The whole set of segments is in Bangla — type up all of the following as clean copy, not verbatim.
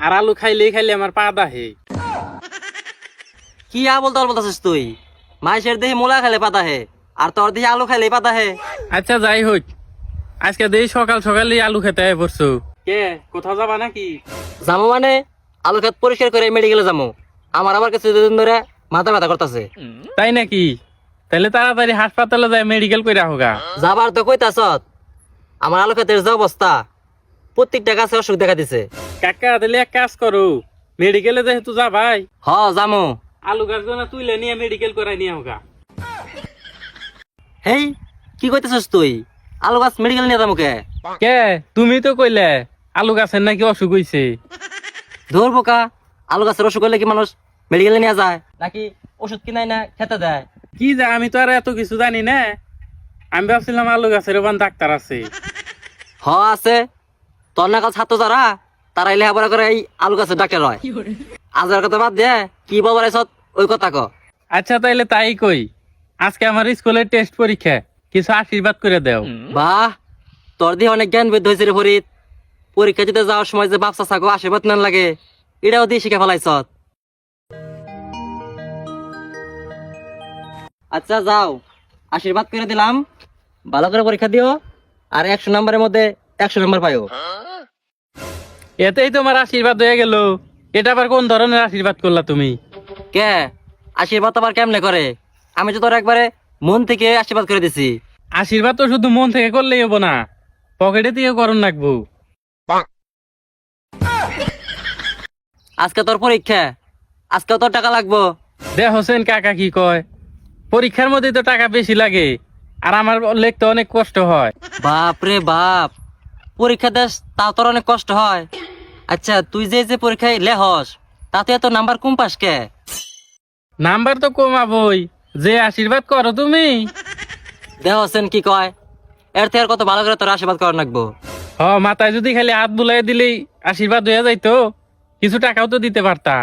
আর আলু খাইলে খাইলে আমার পা দাহে। কি আবল তাবল বলতেছিস তুই? মাইসের দেহি মূলা খাইলে পাতা হে, আর তোর দেহি আলু খাইলে পাতা হে। আচ্ছা যাই হোক, আজকে দেই সকাল সকালে আলু খেতে পড়ছো। কে কোথাও যাবা নাকি? যাবো মানে আলু খেত পরিষ্কার করে মেডিকেলে যাবো। আমার কাছে দুদিন ধরে মাথা ব্যথা করতেছে। তাই নাকি? তাহলে তাড়াতাড়ি হাসপাতালে যায় মেডিকেল করে হোগা। যাবার তো কইতাছ, আমার আলু খেতের যে অবস্থা, প্রত্যেকটা গাছে অসুখ দেখা দিছে। কাকা তাহলে এক কাজ করো, মেডিকেলে যেহেতু যাবাই, হ যামো। আলু গাছ তুলে নিয়ে মেডিকেল করাই নিয়ে হোগা। হেই কি কইতেছিস তুই? আলু গাছ মেডিকেল নিয়ে যাবো কে? কে তুমি তো কইলে আলু গাছের নাকি অসুখ হইছে। ধর বোকা, আলু গাছের অসুখ হলে কি মানুষ মেডিকেলে নিয়ে যায় নাকি ওষুধ কিনাই না খেতে দেয়? কি যা আমি তো আর এত কিছু জানি না। আমি ভাবছিলাম আলু গাছের ওখান ডাক্তার আছে। হ আছে, তোর নাকাল ছাত্র যারা তারা লেখাপড়া করে এই আলু গাছের ডাক্তার হয়। আজের কথা বাদ দে, কি বলবার আইছত ওই কথা ক। আচ্ছা তাইলে তাই কই, আজকে আমার স্কুলের টেস্ট পরীক্ষা, কিছু আশীর্বাদ করে দেও। বাহ, তোর দিয়ে অনেক জ্ঞান বৃদ্ধি হয়েছে রে ফরিদ। পরীক্ষা দিতে যাওয়ার সময় যে বাপসা থাকো আশীর্বাদ নেন লাগে, এটাও দিয়ে শিখে ফেলাইছত। আচ্ছা যাও, আশীর্বাদ করে দিলাম, ভালো করে পরীক্ষা দিও, আর 100 নম্বরের মধ্যে 100 নম্বর পাইও। এতেই তোমার আশীর্বাদ হয়ে গেল? এটা আবার কোন ধরনের আশীর্বাদ করলা তুমি? কে আশীর্বাদ আবার কেমনে করে? আমি তো তোর একবারে মন থেকে আশীর্বাদ করে দিছি। আশীর্বাদ তো শুধু মন থেকে করলেই হবো না, পকেটে থেকে করণ রাখবো। আজকে তোর পরীক্ষা, আজকে তোর টাকা লাগবো। দে হোসেন কাকা কি কয়, পরীক্ষার মধ্যে তো টাকা বেশি লাগে, আর আমার লিখতে অনেক কষ্ট হয়। বাপ রে বাপ, পরীক্ষা দেশ তাও তোর অনেক কষ্ট হয়? আচ্ছা তুই যে যে পরীক্ষায় লেহস, তাতে এত নাম্বার কম পাস কে? নাম্বার তো কমাবই, যে আশীর্বাদ করো তুমি। দেহ হোসেন কি কয়, এর থেকে আর কত ভালো করে তোর আশীর্বাদ করার লাগবো। হ, মাথায় যদি খালি হাত বুলাই দিলেই আশীর্বাদ হয়ে যাইতো, কিছু টাকাও তো দিতে পারতা।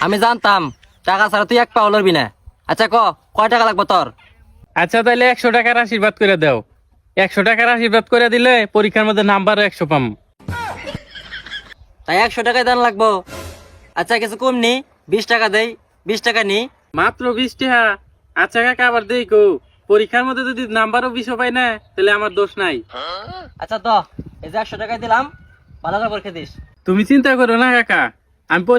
আমি জানতাম টাকা ছাড়া তুই এক পাও লড়বি না। আচ্ছা কয় টাকা লাগবে তোর? আচ্ছা তাহলে 100 টাকার আশীর্বাদ করে দাও। 100 টাকার আশীর্বাদ করে দিলে পরীক্ষার মধ্যে নাম্বারও 100 পাম। তাই 100 টাকায় দান লাগবো। আচ্ছা কিছু কম নি, 20 টাকা দেই, 20 টাকা নি। মাত্র 20 টাকা? আচ্ছা কাকা আবার দেখো, পরীক্ষার মধ্যে যদি নাম্বারও 20 পাই না, তাহলে আমার দোষ নাই। আচ্ছা তো এই যে 100 টাকায় দিলাম, ভালো করে পরীক্ষা দিস। তুমি চিন্তা করো না কাকা, আমি